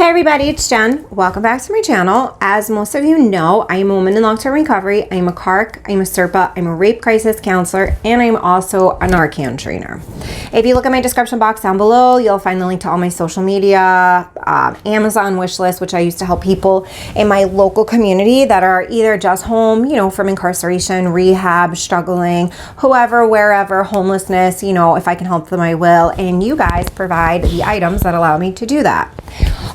Hey everybody, it's Jen. Welcome back to my channel. As most of you know, I am a woman in long-term recovery. I am a CARC, I'm a CRPA, I'm a rape crisis counselor, and I'm also a Narcan trainer. If you look at my description box down below, you'll find the link to all my social media, Amazon wish list, which I use to help people in my local community that are either just home, from incarceration, rehab, struggling, whoever, wherever, homelessness, if I can help them, I will. And you guys provide the items that allow me to do that.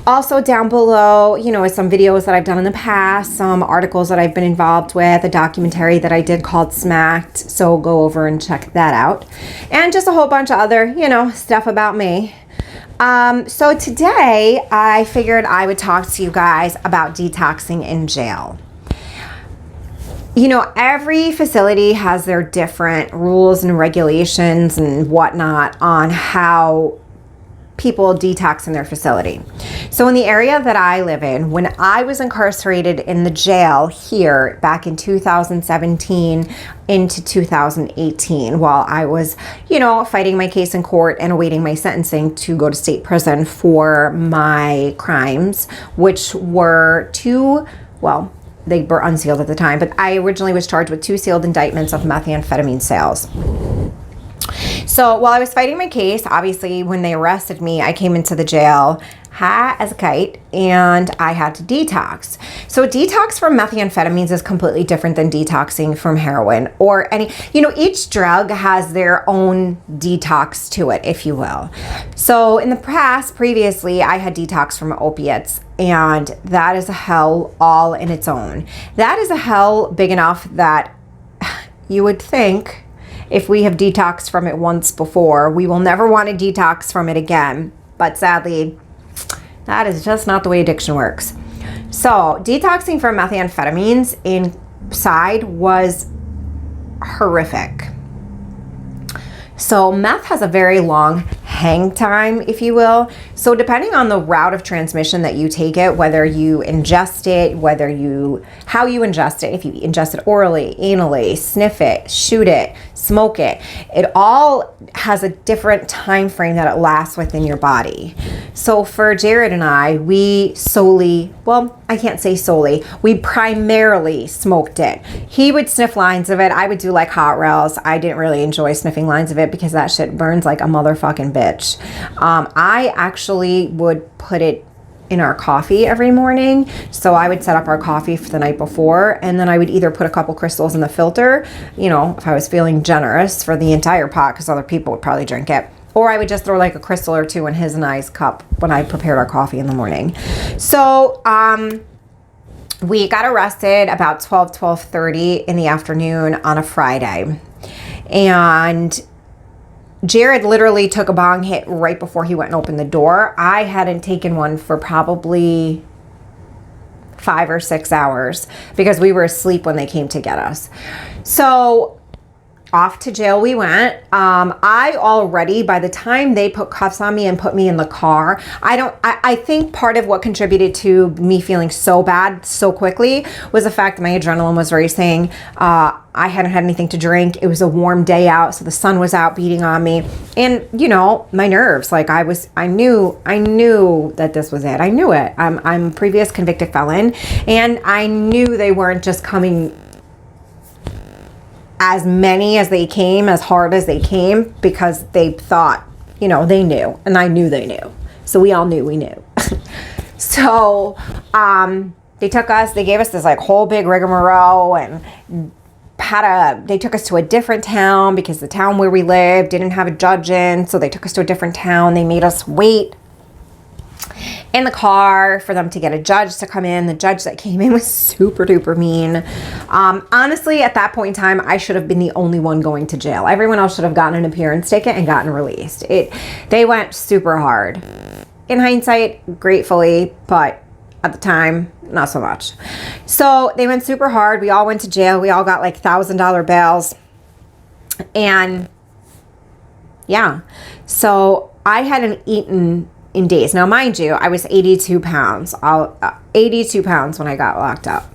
Also down below, is some videos that I've done in the past, some articles that I've been involved with, a documentary that I did called Smacked, so go over and check that out. And just a whole bunch of other, stuff about me. So today I figured I would talk to you guys about detoxing in jail. Every facility has their different rules and regulations and whatnot on how people detox in their facility. So in the area that I live in, when I was incarcerated in the jail here back in 2017 into 2018, while I was, fighting my case in court and awaiting my sentencing to go to state prison for my crimes, which were they were unsealed at the time, but I originally was charged with 2 sealed indictments of methamphetamine sales. So while I was fighting my case, obviously when they arrested me, I came into the jail high as a kite and I had to detox. So detox from methamphetamines is completely different than detoxing from heroin or any, each drug has their own detox to it, if you will. So in the past, previously, I had detox from opiates, and that is a hell all in its own. That is a hell big enough that you would think, if we have detoxed from it once before, we will never want to detox from it again. But sadly, that is just not the way addiction works. So detoxing from methamphetamines inside was horrific. So meth has a very long hang time, if you will. So depending on the route of transmission that you take it, whether you ingest it, how you ingest it, if you ingest it orally, anally, sniff it, shoot it, smoke it, it all has a different time frame that it lasts within your body. So for Jared and I, we primarily smoked it. He would sniff lines of it. I would do like hot rails. I didn't really enjoy sniffing lines of it because that shit burns like a motherfucking bitch. I actually would put it in our coffee every morning. So I would set up our coffee for the night before, and then I would either put a couple crystals in the filter, if I was feeling generous for the entire pot, because other people would probably drink it. Or I would just throw like a crystal or 2 in his and I's cup when I prepared our coffee in the morning. So we got arrested about 12:30 in the afternoon on a Friday. And Jared literally took a bong hit right before he went and opened the door. I hadn't taken one for probably 5 or 6 hours because we were asleep when they came to get us. So off to jail we went. I already, by the time they put cuffs on me and put me in the car, I think part of what contributed to me feeling so bad so quickly was the fact that my adrenaline was racing. I hadn't had anything to drink. It was a warm day out, so the sun was out beating on me. And, my nerves, like I knew that this was it. I knew it. I'm a previous convicted felon, and I knew they weren't just coming as many as they came, as hard as they came, because they thought, they knew, and I knew they knew. So we all knew we knew. So they took us, they gave us this like whole big rigmarole, and they took us to a different town because the town where we lived didn't have a judge in, so they took us to a different town. They made us wait in the car for them to get a judge to come in. The judge that came in was super duper mean. Honestly, at that point in time, I should have been the only one going to jail. Everyone else should have gotten an appearance ticket and gotten released. They went super hard. In hindsight, gratefully, but at the time, not so much. So they went super hard. We all went to jail. We all got like $1,000 bails. And yeah, so I hadn't eaten in days. Now, mind you, I was 82 pounds. 82 pounds when I got locked up.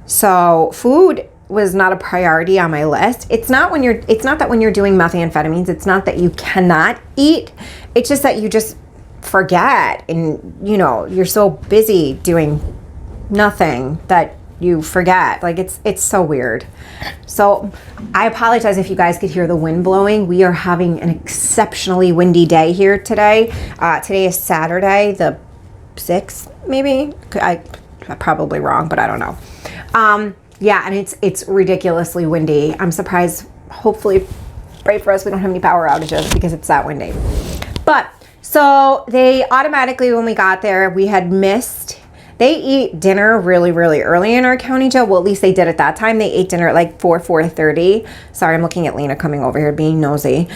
So food was not a priority on my list. It's not that when you're doing methamphetamines, it's not that you cannot eat. It's just that forget, and you know, you're so busy doing nothing that you forget. Like it's so weird. So I apologize if you guys could hear the wind blowing. We are having an exceptionally windy day here today. Today is Saturday the 6th, maybe. I'm probably wrong, but I don't know. Yeah, and it's ridiculously windy. I'm surprised. Hopefully, pray for us, we don't have any power outages because it's that windy. But so they automatically, when we got there, we had missed. They eat dinner really, really early in our county jail. Well, at least they did at that time. They ate dinner at like 4:30. Sorry, I'm looking at Lena coming over here being nosy.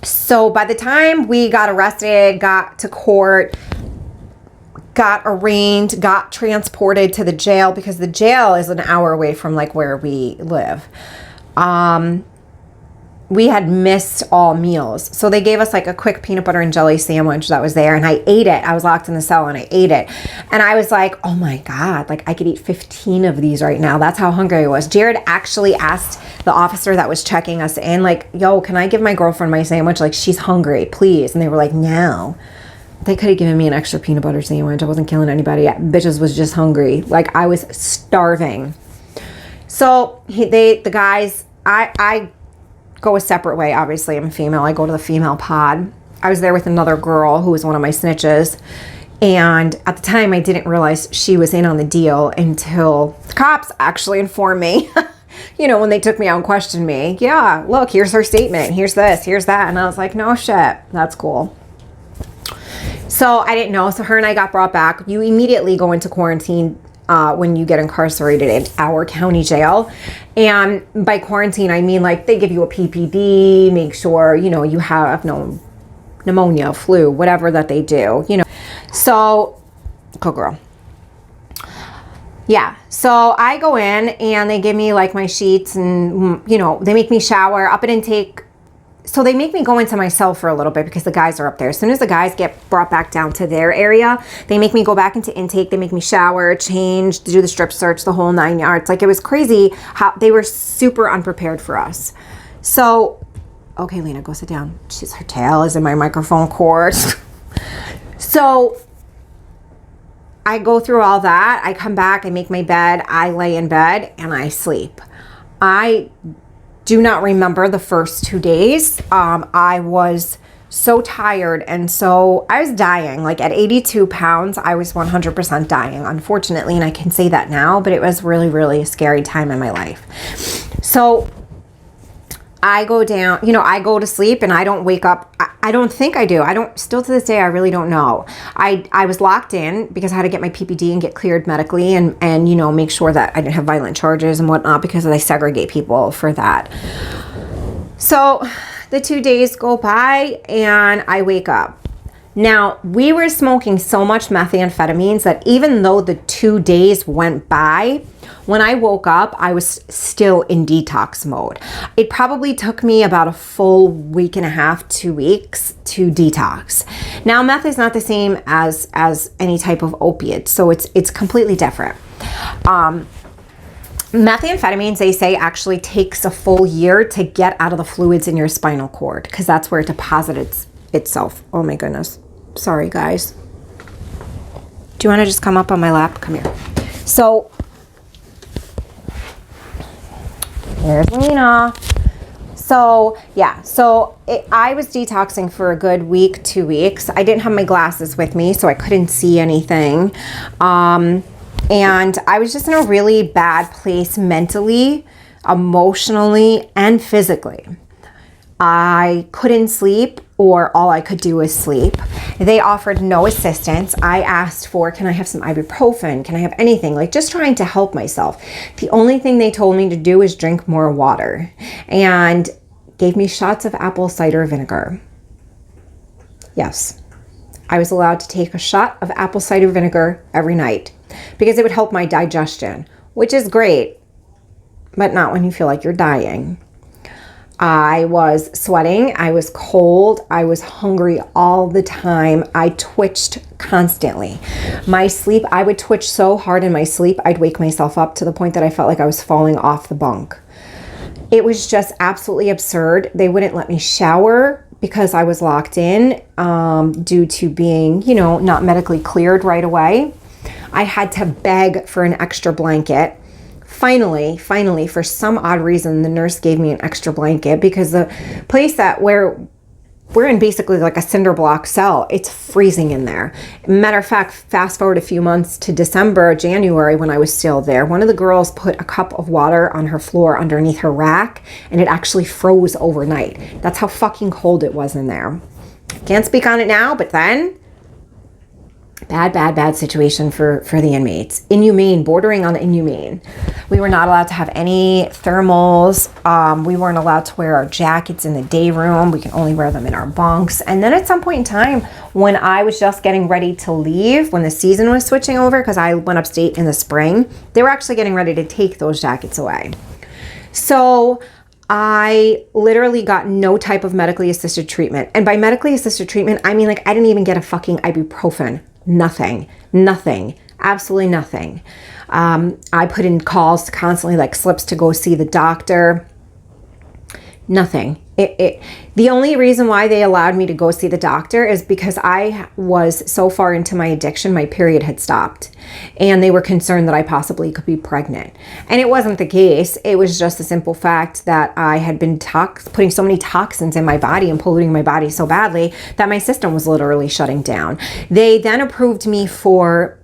So by the time we got arrested, got to court, got arraigned, got transported to the jail, because the jail is an hour away from like where we live. We had missed all meals. So they gave us like a quick peanut butter and jelly sandwich that was there, and I ate it. I was locked in the cell and I ate it. And I was like, oh my God, like I could eat 15 of these right now. That's how hungry I was. Jared actually asked the officer that was checking us in, like, yo, can I give my girlfriend my sandwich? Like, she's hungry, please. And they were like, no. They could have given me an extra peanut butter sandwich. I wasn't killing anybody. Bitches was just hungry. Like I was starving. So the guys, I go a separate way. Obviously, I'm a female. I go to the female pod. I was there with another girl who was one of my snitches. And at the time, I didn't realize she was in on the deal until the cops actually informed me. You know, when they took me out and questioned me. Yeah, look, here's her statement. Here's this, here's that. And I was like, no shit. That's cool. So I didn't know. So her and I got brought back. You immediately go into quarantine when you get incarcerated in our county jail. And by quarantine, I mean like they give you a PPD, make sure, you know, you have no pneumonia, flu, whatever that they do, you know. So, go girl. Yeah, so I go in and they give me like my sheets and, you know, they make me shower up at intake. So they make me go into my cell for a little bit because the guys are up there. As soon as the guys get brought back down to their area, they make me go back into intake. They make me shower, change, do the strip search, the whole 9 yards. Like it was crazy how they were super unprepared for us. So, okay, Lena, go sit down. Her tail is in my microphone cord. So I go through all that. I come back, I make my bed, I lay in bed and I sleep. I do not remember the first 2 days. I was so tired and so I was dying. Like at 82 pounds, I was 100% dying, unfortunately, and I can say that now, but it was really, really a scary time in my life. So I go down, you know, I go to sleep and I don't wake up. I don't think I do. Still to this day, I really don't know. I was locked in because I had to get my PPD and get cleared medically and, you know, make sure that I didn't have violent charges and whatnot because they segregate people for that. So the 2 days go by and I wake up. Now, we were smoking so much methamphetamines that even though the 2 days went by, when I woke up, I was still in detox mode. It probably took me about a full week and a half, 2 weeks to detox. Now, meth is not the same as any type of opiate, so it's completely different. Methamphetamines, they say, actually takes a full year to get out of the fluids in your spinal cord because that's where it deposits itself. Oh my goodness. Sorry, guys. Do you want to just come up on my lap? Come here. So, here's Lena. So, yeah. So, I was detoxing for a good week, 2 weeks. I didn't have my glasses with me, so I couldn't see anything. And I was just in a really bad place mentally, emotionally, and physically. I couldn't sleep, or all I could do was sleep. They offered no assistance. I asked for, can I have some ibuprofen? Can I have anything? Like just trying to help myself. The only thing they told me to do is drink more water and gave me shots of apple cider vinegar. Yes, I was allowed to take a shot of apple cider vinegar every night because it would help my digestion, which is great, but not when you feel like you're dying. I was sweating, I was cold, I was hungry all the time. I twitched constantly. My sleep, I would twitch so hard in my sleep, I'd wake myself up to the point that I felt like I was falling off the bunk. It was just absolutely absurd. They wouldn't let me shower because I was locked in due to being, you know, not medically cleared right away. I had to beg for an extra blanket. Finally, for some odd reason, the nurse gave me an extra blanket because the place that we're in basically like a cinder block cell. It's freezing in there. Matter of fact, fast forward a few months to December, January, when I was still there, one of the girls put a cup of water on her floor underneath her rack, and it actually froze overnight. That's how fucking cold it was in there. Can't speak on it now, but then bad situation for the inmates. Inhumane, bordering on inhumane. We were not allowed to have any thermals. We weren't allowed to wear our jackets in the day room. We can only wear them in our bunks. And then at some point in time, when I was just getting ready to leave, when the season was switching over, because I went upstate in the spring, they were actually getting ready to take those jackets away. So I literally got no type of medically assisted treatment. And by medically assisted treatment, I mean, like, I didn't even get a fucking ibuprofen. Nothing, absolutely nothing. I put in calls constantly, like slips to go see the doctor. Nothing. The only reason why they allowed me to go see the doctor is because I was so far into my addiction, my period had stopped. And they were concerned that I possibly could be pregnant. And it wasn't the case. It was just the simple fact that I had been putting so many toxins in my body and polluting my body so badly that my system was literally shutting down. They then approved me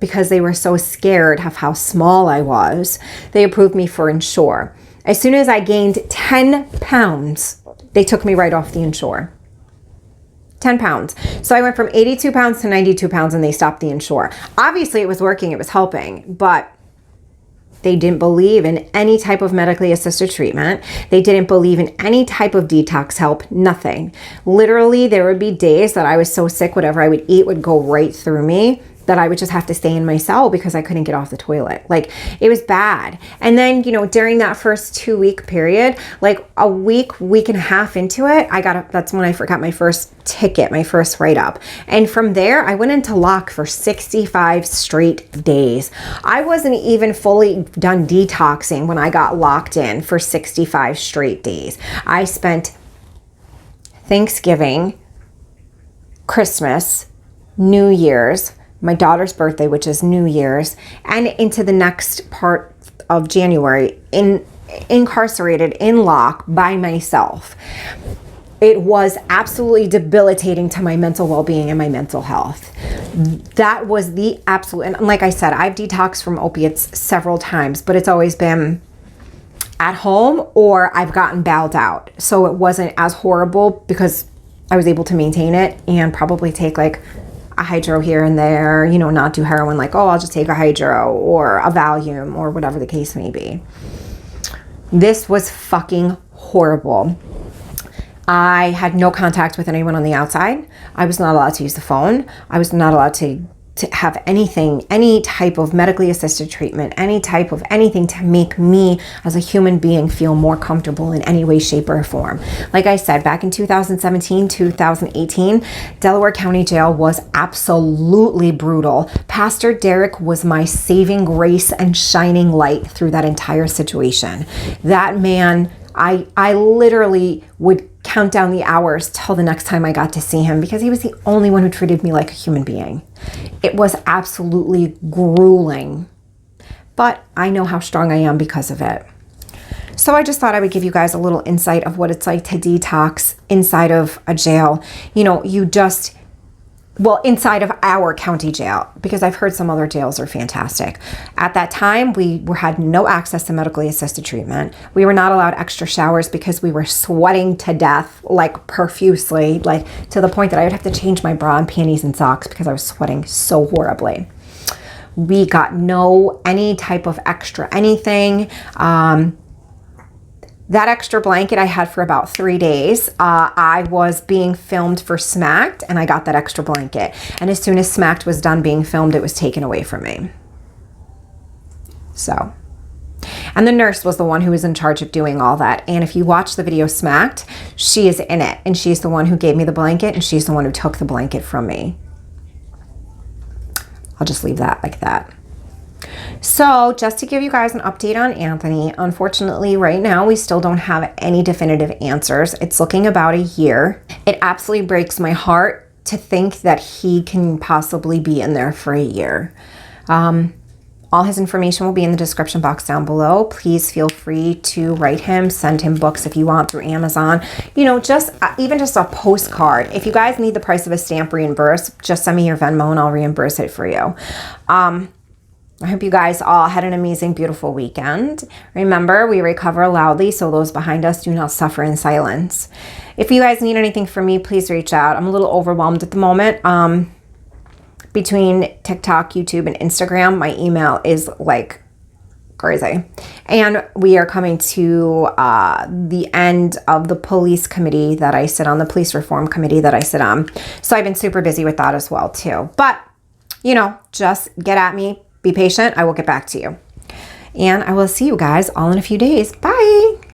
because they were so scared of how small I was, they approved me for Ensure. As soon as I gained 10 pounds, they took me right off the Ensure. 10 pounds. So I went from 82 pounds to 92 pounds and they stopped the Ensure. Obviously it was working, it was helping, but they didn't believe in any type of medically assisted treatment. They didn't believe in any type of detox help, nothing. Literally, there would be days that I was so sick, whatever I would eat would go right through me, that I would just have to stay in my cell because I couldn't get off the toilet. Like, it was bad. And then, you know, during that first 2-week period, like a week and a half into it, that's when I got my first ticket, my first write-up. And from there, I went into lock for 65 straight days. I wasn't even fully done detoxing when I got locked in for 65 straight days. I spent Thanksgiving, Christmas, New Year's, my daughter's birthday, which is New Year's, and into the next part of January, incarcerated in lock by myself. It was absolutely debilitating to my mental well-being and my mental health. That was the absolute, and like I said, I've detoxed from opiates several times, but it's always been at home or I've gotten bailed out. So it wasn't as horrible because I was able to maintain it and probably take like a hydro here and there, you know, not do heroin, like, oh, I'll just take a hydro or a Valium or whatever the case may be. This was fucking horrible. I had no contact with anyone on the outside. I was not allowed to use the phone. I was not allowed to have anything, any type of medically assisted treatment, any type of anything to make me as a human being feel more comfortable in any way, shape, or form. Like I said, back in 2017, 2018, Delaware County Jail was absolutely brutal. Pastor Derek was my saving grace and shining light through that entire situation. That man, I literally would count down the hours till the next time I got to see him because he was the only one who treated me like a human being. It was absolutely grueling, but I know how strong I am because of it. So I just thought I would give you guys a little insight of what it's like to detox inside of a jail. You know, inside of our county jail, because I've heard some other jails are fantastic. At that time, we had no access to medically assisted treatment. We were not allowed extra showers because we were sweating to death, like profusely, like to the point that I would have to change my bra and panties and socks because I was sweating so horribly. We got any type of extra anything. That extra blanket I had for about 3 days. I was being filmed for Smacked and I got that extra blanket. And as soon as Smacked was done being filmed, it was taken away from me. So, and the nurse was the one who was in charge of doing all that. And if you watch the video Smacked, she is in it. And she's the one who gave me the blanket and she's the one who took the blanket from me. I'll just leave that like that. So just to give you guys an update on Anthony, unfortunately right now we still don't have any definitive answers. It's looking about a year. It absolutely breaks my heart to think that he can possibly be in there for a year. All his information will be in the description box down below. Please feel free to write him, send him books if you want through Amazon. You know, even just a postcard. If you guys need the price of a stamp reimbursed, just send me your Venmo and I'll reimburse it for you. I hope you guys all had an amazing, beautiful weekend. Remember, we recover loudly, so those behind us do not suffer in silence. If you guys need anything from me, please reach out. I'm a little overwhelmed at the moment. Between TikTok, YouTube, and Instagram, my email is like crazy. And we are coming to the end of the police committee that I sit on, the police reform committee that I sit on. So I've been super busy with that as well too. But, you know, just get at me, be patient, I will get back to you. And I will see you guys all in a few days. Bye.